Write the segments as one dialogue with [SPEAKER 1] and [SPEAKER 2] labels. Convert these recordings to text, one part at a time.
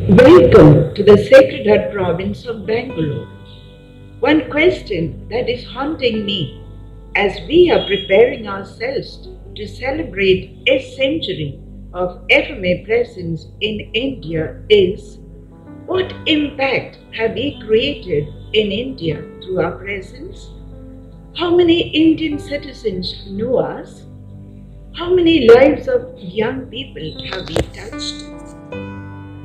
[SPEAKER 1] Welcome to the Sacred Heart province of Bangalore. One question that is haunting me as we are preparing ourselves to celebrate a century of FMA presence in India is, what impact have we created in India through our presence? How many Indian citizens know us? How many lives of young people have we touched?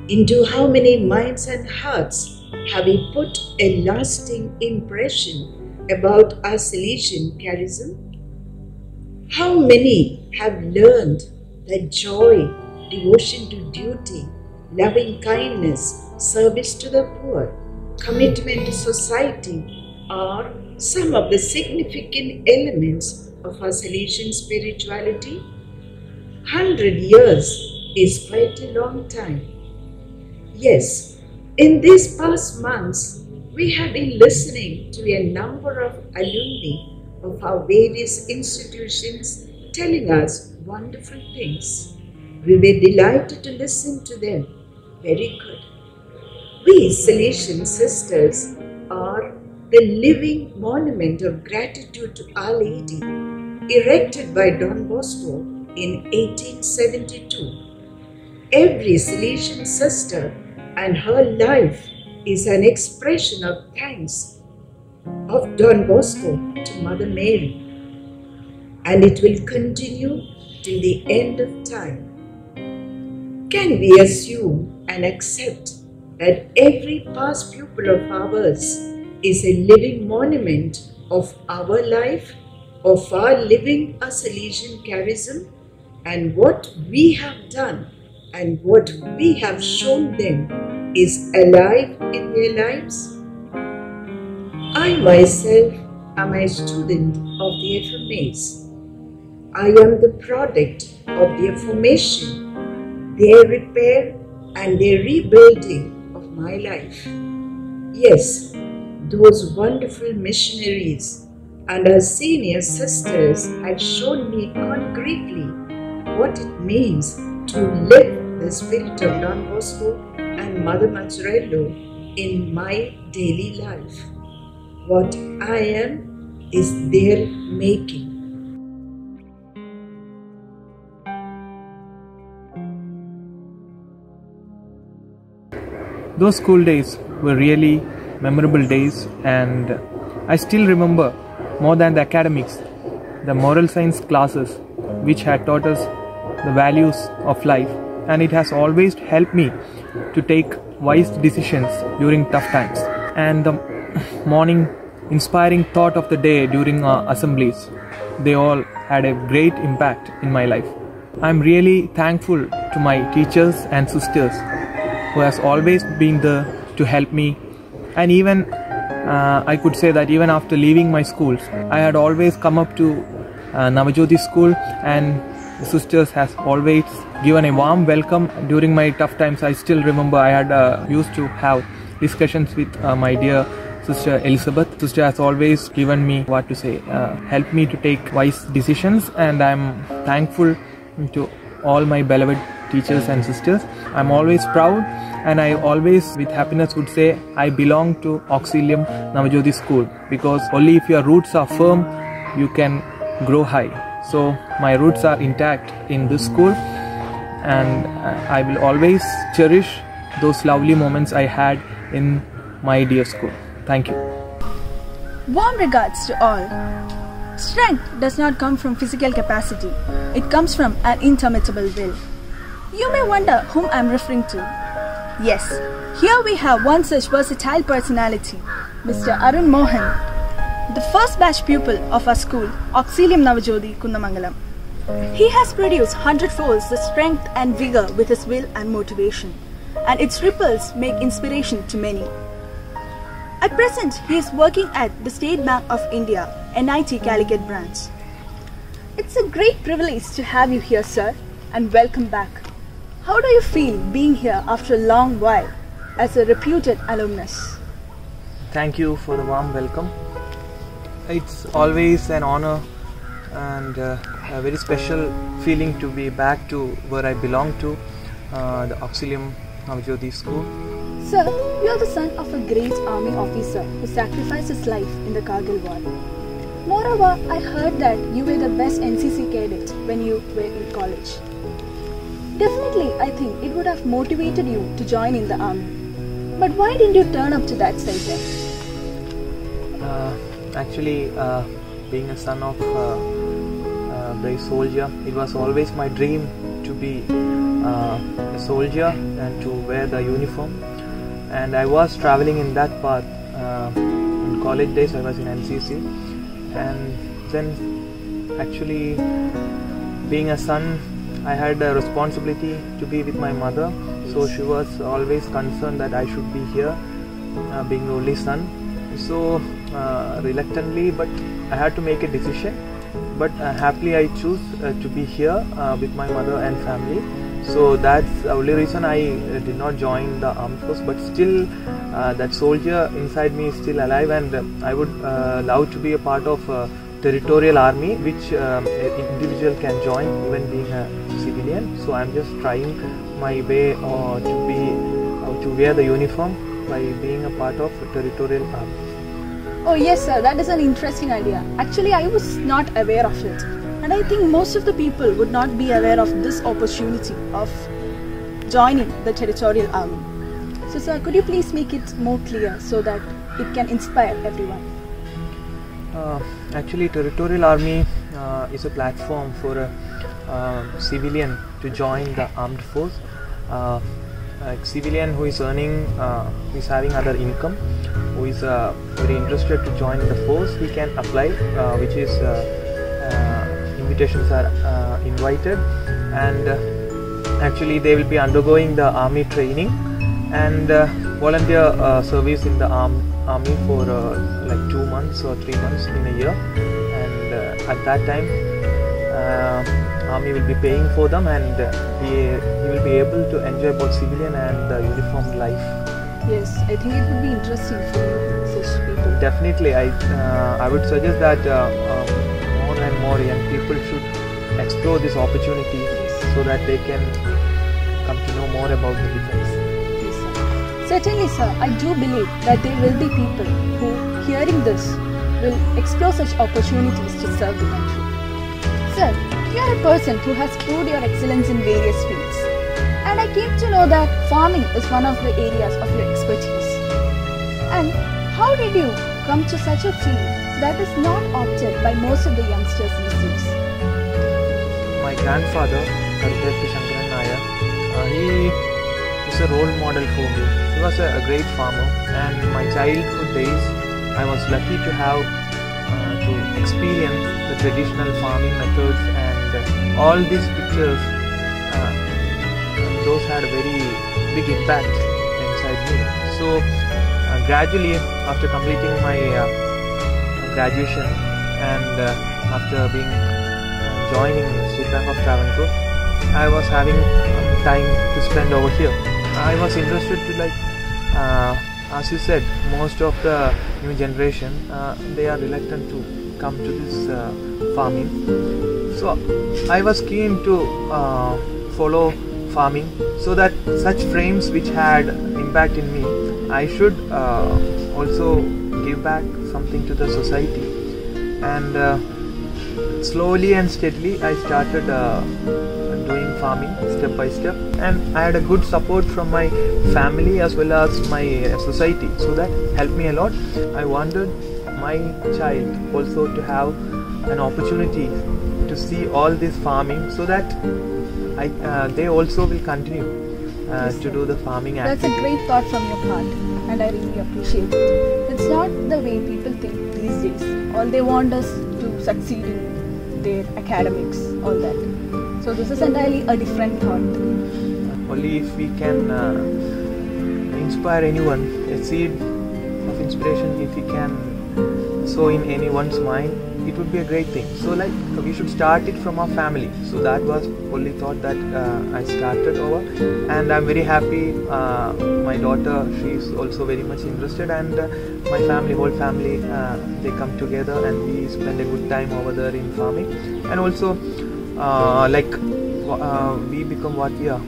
[SPEAKER 1] Into how many minds and hearts have we put a lasting impression about our Salesian charism? How many have learned that joy, devotion to duty, loving kindness, service to the poor, commitment to society are some of the significant elements of our Salesian spirituality? 100 years is quite a long time. Yes, in these past months, we have been listening to a number of alumni of our various institutions telling us wonderful things. We were delighted to listen to them. Very good. We Salesian sisters are the living monument of gratitude to Our Lady, erected by Don Bosco in 1872. Every Salesian sister and her life is an expression of thanks of Don Bosco to Mother Mary, and it will continue till the end of time. Can we assume and accept that every past pupil of ours is a living monument of our life, of our living a Salesian charism, and what we have done and what we have shown them is alive in their lives? I myself am a student of the FMAs. I am the product of their formation, their repair and their rebuilding of my life. Yes, those wonderful missionaries and our senior sisters had shown me concretely what it means to live the spirit of Don Bosco and Mother Mazzarello in my daily life. What I am is their making.
[SPEAKER 2] Those school days were really memorable days, and I still remember, more than the academics, the moral science classes which had taught us the values of life, and it has always helped me to take wise decisions during tough times. And the morning inspiring thought of the day during our assemblies, they all had a great impact in my life. I'm really thankful to my teachers and sisters who has always been there to help me. And even I could say that even after leaving my schools, I had always come up to Navajyoti school, and the sisters has always given a warm welcome during my tough times. I still remember I had used to have discussions with my dear Sister Elizabeth. Sister has always given me helped me to take wise decisions, and I'm thankful to all my beloved teachers and sisters. I'm always proud, and I always with happiness would say I belong to Auxilium Navajyoti school, because only if your roots are firm you can grow high. So my roots are intact in this school, and I will always cherish those lovely moments I had in my dear school. Thank you.
[SPEAKER 3] Warm regards to all. Strength does not come from physical capacity. It comes from an intermittent will. You may wonder whom I am referring to. Yes, here we have one such versatile personality, Mr. Arun Mohan, the first batch pupil of our school, Auxilium Navajyoti, Kundamangalam. He has produced 100-folds the strength and vigor with his will and motivation, and its ripples make inspiration to many. At present, he is working at the State Bank of India, NIT Calicut branch. It's a great privilege to have you here, sir, and welcome back. How do you feel being here after a long while as a reputed alumnus?
[SPEAKER 2] Thank you for the warm welcome. It's always an honor and a very special feeling to be back to where I belong to, the Auxilium Navjyoti School.
[SPEAKER 3] Sir, you are the son of a great army officer who sacrificed his life in the Kargil war. Moreover, I heard that you were the best NCC cadet when you were in college. Definitely, I think it would have motivated you to join in the army. But why didn't you turn up to that side then?
[SPEAKER 2] Actually, being a son of a brave soldier, it was always my dream to be a soldier and to wear the uniform. And I was traveling in that path. In college days I was in NCC, and then actually being a son, I had a responsibility to be with my mother, so she was always concerned that I should be here, being the only son. So reluctantly, but I had to make a decision, but happily I choose to be here with my mother and family. So that's the only reason I did not join the armed force, but still that soldier inside me is still alive, and I would love to be a part of Territorial Army, which individual can join even being a civilian. So I'm just trying my way to wear the uniform by being a part of Territorial Army.
[SPEAKER 3] Oh yes sir, that is an interesting idea. Actually, I was not aware of it. And I think most of the people would not be aware of this opportunity of joining the Territorial Army. So sir, could you please make it more clear so that it can inspire everyone?
[SPEAKER 2] Actually, Territorial Army is a platform for a civilian to join the armed force. A civilian who is earning, who is having other income, who is very interested to join the force, he can apply, which is invitations are invited, and actually they will be undergoing the army training and volunteer service in the army for like 2 months or 3 months in a year, and at that time army will be paying for them, and he will be able to enjoy both civilian and uniformed life.
[SPEAKER 3] Yes, I think it would be interesting for such people.
[SPEAKER 2] Definitely, I would suggest that more and more young people should explore this opportunity so that they can come to know more about the defense.
[SPEAKER 3] Yes, sir. Certainly sir, I do believe that there will be people who, hearing this, will explore such opportunities to serve the country. Sir, you are a person who has proved your excellence in various fields, and I came to know that farming is one of the areas of your expertise. And how did you come to such a field that is not opted by most of the youngsters these days?
[SPEAKER 2] My grandfather, he is a role model for me. He was a great farmer, and in my childhood days I was lucky to have to experience the traditional farming methods, and all these pictures, those had a very big impact inside me. So gradually, after completing my graduation and after being joining State Bank of Travancore, I was having time to spend over here. I was interested to, like, as you said, most of the new generation, they are reluctant to come to this farming. So I was keen to follow farming, so that such frames which had impact in me, I should also give back something to the society. And slowly and steadily I started doing farming step by step, and I had a good support from my family as well as my society, so that helped me a lot. I wanted my child also to have an opportunity to see all this farming, so that they also will continue to do the farming activity.
[SPEAKER 3] That's a great thought from your part, and I really appreciate it. It's not the way people think these days. All they want is to succeed in their academics, all that. So this is entirely a different thought.
[SPEAKER 2] Only if we can inspire anyone, a seed of inspiration, if we can sow in anyone's mind, it would be a great thing. So, like, we should start it from our family. So that was only thought that I started over, and I'm very happy. My daughter, she is also very much interested, and my family, whole family, they come together and we spend a good time over there in farming. And also, we become what we are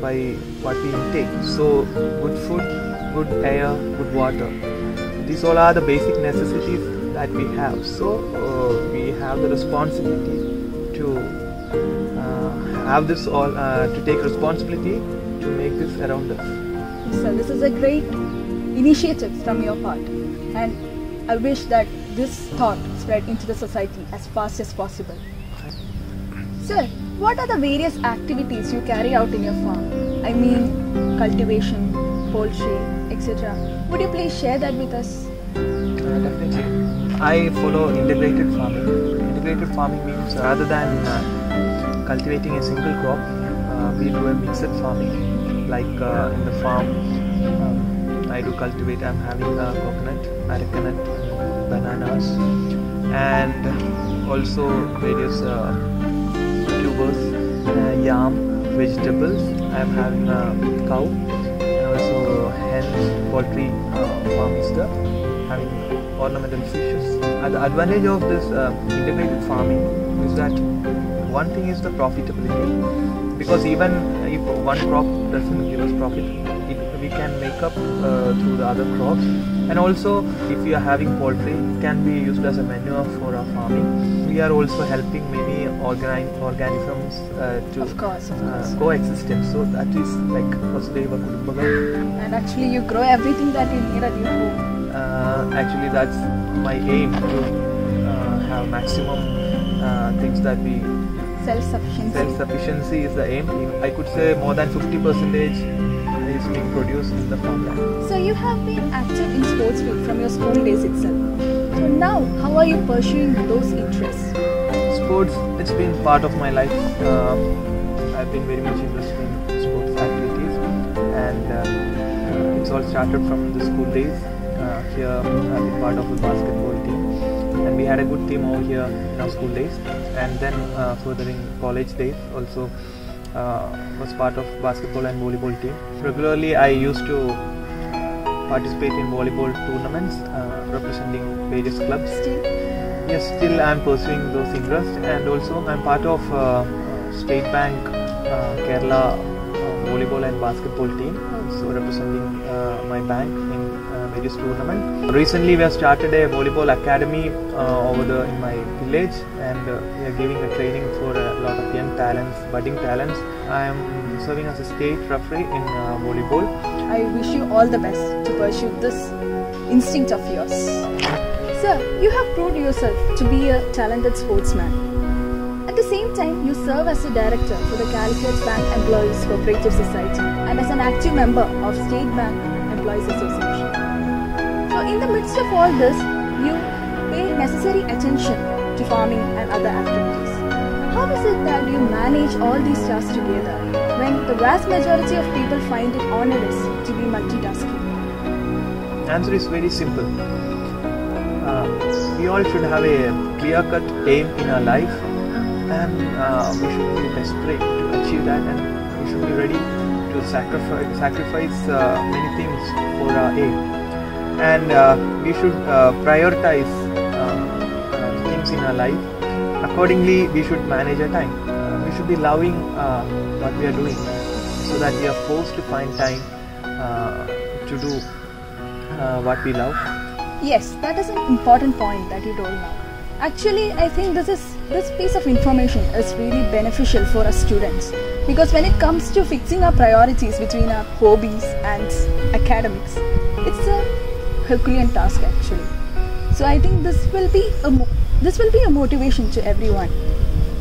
[SPEAKER 2] by what we intake. So good food, good air, good water. These all are the basic necessities that we have. So we have the responsibility to have this all, to take responsibility to make this around us.
[SPEAKER 3] So this is a great initiative from your part, and I wish that this thought spread into the society as fast as possible. Sir, what are the various activities you carry out in your farm? I mean, cultivation, poultry, etc. Would you please share that with us?
[SPEAKER 2] Definitely. I follow integrated farming. Integrated farming means rather than cultivating a single crop, we do a mixed farming. Like in the farm, I do cultivate. I'm having coconut, arecanut, bananas, and also various tubers, yam, vegetables. I'm having a cow, and also hens, poultry farm is there, having ornamental fishes. And the advantage of this integrated farming is that one thing is the profitability, because even if one crop doesn't give us profit, we can make up through the other crops. And also, if we are having poultry, it can be used as a manure for our farming. We are also helping many organisms to coexistence. So that is like Vasudhaiva Kutumbakam.
[SPEAKER 3] And actually you grow everything that you need at your home.
[SPEAKER 2] Actually that's my aim, to have maximum things that we...
[SPEAKER 3] Self-sufficiency.
[SPEAKER 2] Self-sufficiency is the aim. I could say more than 50% is being produced in the farmland.
[SPEAKER 3] So you have been active in sports field from your school days itself. So now, how are you pursuing those interests?
[SPEAKER 2] Sports, it's been part of my life. I've been very much interested in sports activities, and it's all started from the school days. Here I've been part of the basketball team, and we had a good team over here in our school days, and then further in college days also was part of basketball and volleyball team. Regularly I used to participate in volleyball tournaments representing various clubs. Yes, still I am pursuing those interests, and also I am part of State Bank Kerala volleyball and basketball team, so representing my bank in various tournaments. Recently we have started a volleyball academy over in my village, and we are giving a training for a lot of young talents, budding talents. I am serving as a state referee in volleyball.
[SPEAKER 3] I wish you all the best to pursue this instinct of yours. Sir, you have proved yourself to be a talented sportsman. At the same time, you serve as a director for the Calicut Bank Employees Cooperative Society and as an active member of State Bank Employees Association. So in the midst of all this, you pay necessary attention to farming and other activities. How is it that you manage all these tasks together when the vast majority of people find it onerous to be multitasking?
[SPEAKER 2] The answer is very simple. We all should have a clear-cut aim in our life, and we should be desperate to achieve that, and we should be ready to sacrifice many things for our aim. And we should prioritize things in our life. Accordingly, we should manage our time. We should be loving what we are doing, so that we are forced to find time to do what we love.
[SPEAKER 3] Yes, that is an important point that you told now. Actually, I think this piece of information is really beneficial for us students, because when it comes to fixing our priorities between our hobbies and academics, it's a Herculean task actually. So I think this will be a motivation to everyone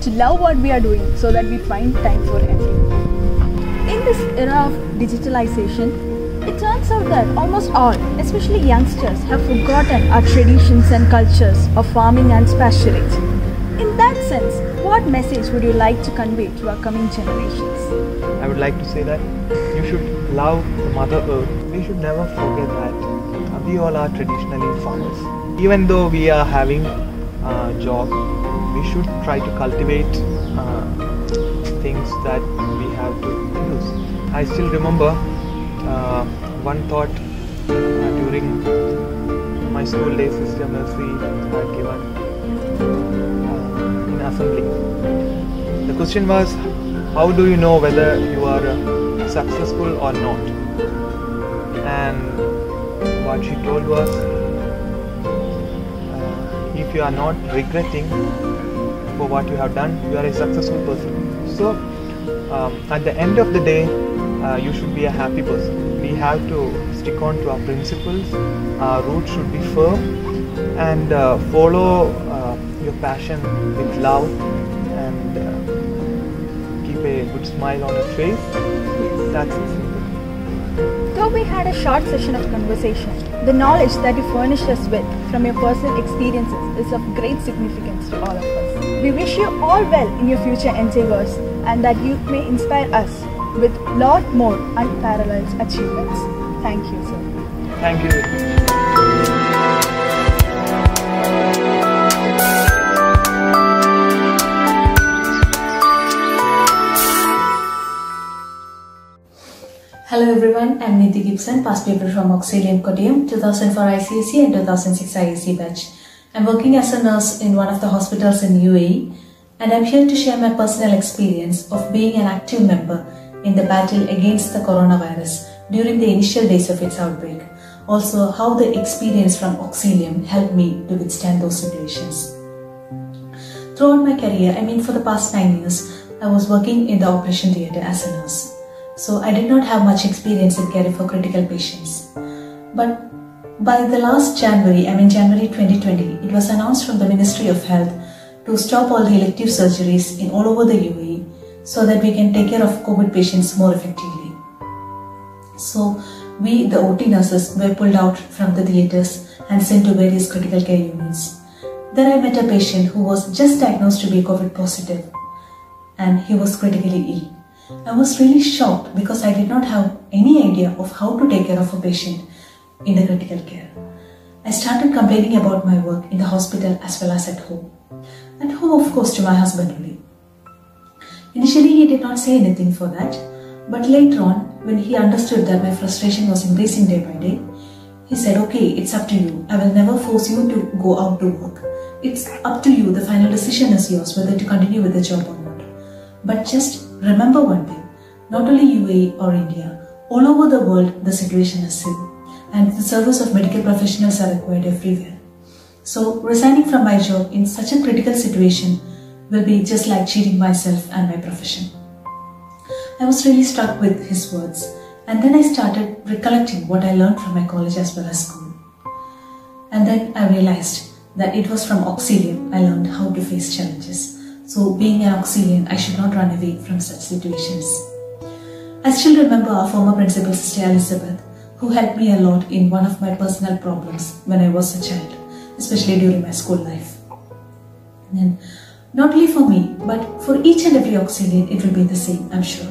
[SPEAKER 3] to love what we are doing, so that we find time for everyone. In this era of digitalization, it turns out that almost all, especially youngsters, have forgotten our traditions and cultures of farming and pasturage. In that sense, what message would you like to convey to our coming generations?
[SPEAKER 2] I would like to say that you should love Mother Earth. We should never forget that we all are traditionally farmers. Even though we are having a job, we should try to cultivate things that we have to use. I still remember one thought during my school days, Sister Mercy had given in assembly. The question was, how do you know whether you are a successful or not. And what she told was, if you are not regretting for what you have done, you are a successful person. So at the end of the day, you should be a happy person. We have to stick on to our principles. Our roots should be firm, and follow your passion with love, and keep a good smile on your face. That's it.
[SPEAKER 3] Though we had a short session of conversation, the knowledge that you furnished us with from your personal experiences is of great significance to all of us. We wish you all well in your future endeavors, and that you may inspire us with lot more unparalleled achievements. Thank you, sir.
[SPEAKER 2] Thank you very much.
[SPEAKER 4] Hello everyone, I'm Nidhi Gibson, past paper from Auxilium Kottayam, 2004 ICSE and 2006 IEC batch. I'm working as a nurse in one of the hospitals in UAE, and I'm here to share my personal experience of being an active member in the battle against the coronavirus during the initial days of its outbreak. Also, how the experience from Auxilium helped me to withstand those situations. Throughout my career, for the past 9 years, I was working in the operation theatre as a nurse. So I did not have much experience in caring for critical patients. But by the last January 2020, it was announced from the Ministry of Health to stop all the elective surgeries in all over the UAE so that we can take care of COVID patients more effectively. So we, the OT nurses, were pulled out from the theatres and sent to various critical care units. There I met a patient who was just diagnosed to be COVID positive, and he was critically ill. I was really shocked because I did not have any idea of how to take care of a patient in the critical care. I started complaining about my work in the hospital as well as at home. At home, of course, to my husband only. Initially, he did not say anything for that, but later on, when he understood that my frustration was increasing day by day, he said, "Okay, it's up to you. I will never force you to go out to work. It's up to you. The final decision is yours whether to continue with the job or not. But just remember one thing, not only UAE or India, all over the world the situation is same, and the service of medical professionals are required everywhere. So resigning from my job in such a critical situation will be just like cheating myself and my profession." I was really struck with his words, and then I started recollecting what I learned from my college as well as school. And then I realized that it was from Auxilium I learned how to face challenges. So being an Auxilian, I should not run away from such situations. I still remember our former principal, Sister Elizabeth, who helped me a lot in one of my personal problems when I was a child, especially during my school life. And not only for me, but for each and every Auxilian, it will be the same, I'm sure.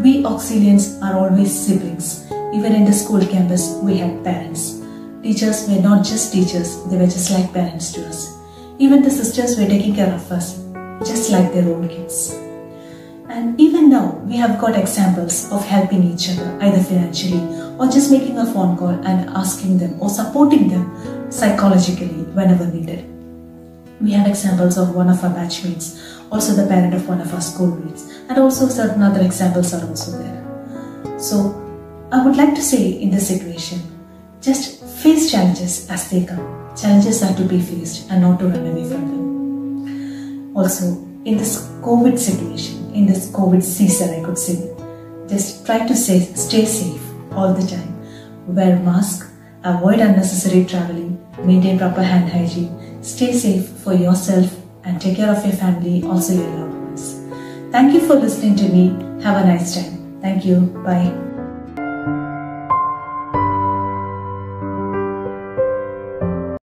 [SPEAKER 4] We Auxilians are always siblings. Even in the school campus, we had parents. Teachers were not just teachers, they were just like parents to us. Even the sisters were taking care of us, just like their own kids. And even now, we have got examples of helping each other, either financially or just making a phone call and asking them or supporting them psychologically whenever needed. We have examples of one of our batchmates, also the parent of one of our schoolmates, and also certain other examples are also there. So, I would like to say in this situation, just face challenges as they come. Challenges are to be faced and not to run away from them. Also, in this COVID situation, in this COVID season, I could say, just try to stay safe all the time. Wear mask, avoid unnecessary traveling, maintain proper hand hygiene, stay safe for yourself and take care of your family, also your loved ones. Thank you for listening to me. Have a nice time. Thank you. Bye.